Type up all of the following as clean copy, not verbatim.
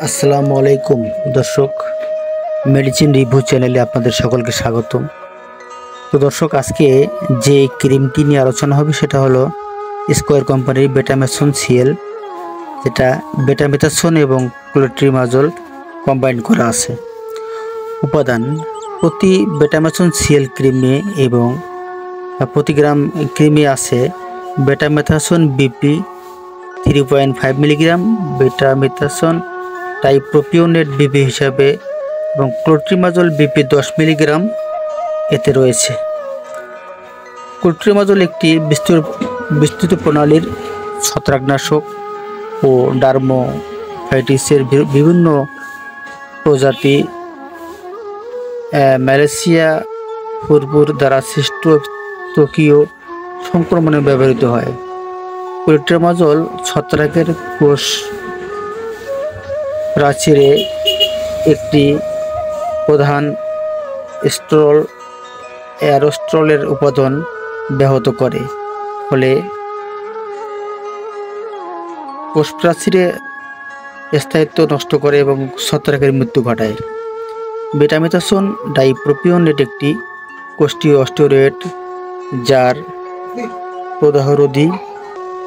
আসসালামু আলাইকুম দর্শক, মেডিসিন রিভিউ চ্যানেলে আপনাদের সকলকে স্বাগতম। তো দর্শক, আজকে যে ক্রিমটি নিয়ে আলোচনা হবে সেটা হলো স্কয়ার কোম্পানির বেটামেথসন সিএল, যেটা বেটামেথসন এবং ক্লোট্রিমাজল কম্বাইন করা আছে। উপাদান: প্রতি বেটামেথসন সিএল ক্রিমে এবং প্রতি গ্রাম ক্রিমে আছে বেটামেথসন বিপি 3.5 মিলিগ্রাম, বেটামেথসন টাইপ্রোপিওনেট বিপি হিসাবে এবং ক্লোট্রিমাজল বিপি 10 মিলিগ্রাম এতে রয়েছে। ক্লোট্রিমাজল একটি বিস্তৃত প্রণালীর ছত্রাকনাশক ও ডার্মোফাইটিসের বিভিন্ন প্রজাতি ম্যালেসিয়া ফুরফুর দ্বারা সৃষ্ট ত্বকীয় সংক্রমণে ব্যবহৃত হয়। ক্লোট্রিমাজল ছত্রাকের কোষ প্রাচীরে একটি প্রধান অ্যারোস্ট্রলের উপাদান ব্যাহত করে, ফলে কোষ প্রাচীরে স্থায়িত্ব নষ্ট করে এবং ছত্রাকের মৃত্যু ঘটায়। বেটামেথসন ডাইপ্রোপিওনেট একটি কোষ্ঠীয় স্টেরয়েড যার প্রদাহরোধী,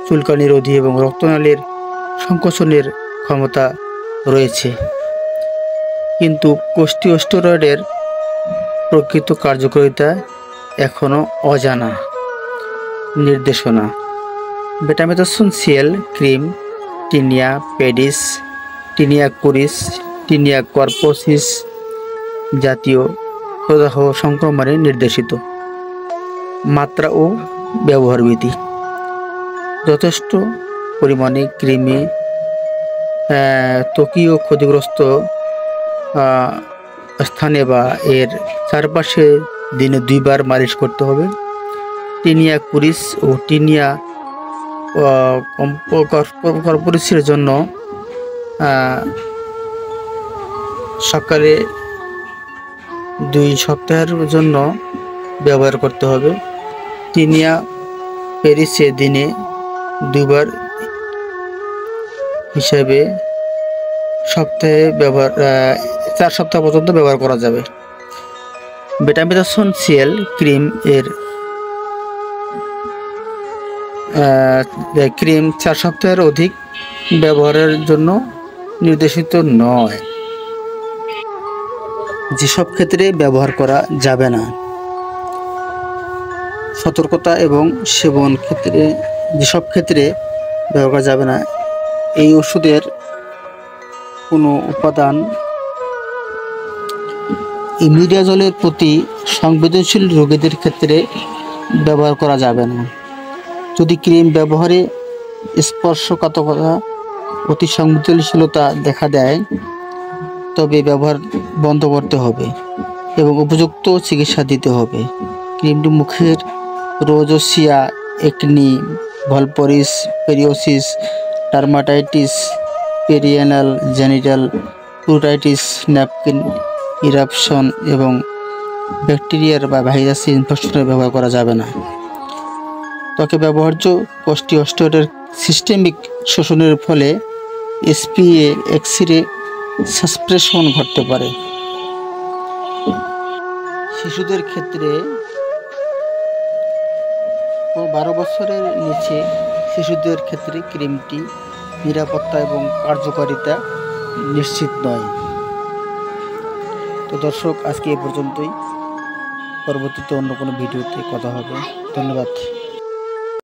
চুলকানি রোধী এবং রক্তনালীর সংকোচনের ক্ষমতা রয়েছে, কিন্তু কোষ্ঠীয় স্টেরয়েডের প্রকৃত কার্যকারিতা এখনও অজানা। নির্দেশনা: betamethasone CL cream tinea pedis, tinea cruris, tinea corporis জাতীয় প্রদাহ সংক্রমণে নির্দেশিত। মাত্রা ও ব্যবহার বিধি: যথেষ্ট পরিমাণে ক্রিমে ত্বকীয় ক্ষতিগ্রস্ত স্থানে বা এর চারপাশে দিনে 2 বার মালিশ করতে হবে। টিনিয়া কুরিস ও টিনিয়া কর্পোরিসের জন্য সকালে 2 সপ্তাহের জন্য ব্যবহার করতে হবে। টিনিয়া পেরিসে দিনে 2 বার হিসাবে সপ্তাহে 4 সপ্তাহ পর্যন্ত ব্যবহার করা যাবে। বেটামেথসন সিএল ক্রিম এর ক্রিম 4 সপ্তাহের অধিক ব্যবহারের জন্য নির্দেশিত নয়। যেসব ক্ষেত্রে ব্যবহার করা যাবে না: সতর্কতা এবং সেবন ক্ষেত্রে যেসব ক্ষেত্রে ব্যবহার করা যাবে না, এই ওষুধের কোনো উপাদান ইমিডাজলের প্রতি সংবেদনশীল রোগীদের ক্ষেত্রে ব্যবহার করা যাবে না। যদি ক্রিম ব্যবহারে স্পর্শকাতরতা, অতি সংবেদনশীলতা দেখা দেয়, তবে ব্যবহার বন্ধ করতে হবে এবং উপযুক্ত চিকিৎসা দিতে হবে। ক্রিমটি মুখের রোজোসিয়া, একনি, ভলপরিস, পেরিওসিস, dermatitis, perianal genital pruritus, napkin eruption এবং ব্যাকটেরিয়ার বা ভাইরাস ইনফেকশনে ব্যবহার করা যাবে না। ত্বকে ব্যবহার্য কোষ্ঠীয় স্টেরয়েডের সিস্টেমিক শোষণের ফলে এসপিএ এক্স-রে সাসপ্রেশন ঘটতে পারে। শিশুদের ক্ষেত্রে 12 বছরের নিচে শিশুদের ক্ষেত্রে ক্রিমটি নিরাপত্তা এবং কার্যকারিতা নিশ্চিত নয়। তো দর্শক, আজকে এ পর্যন্তই। পরবর্তীতে অন্য কোনো ভিডিওতে কথা হবে। ধন্যবাদ।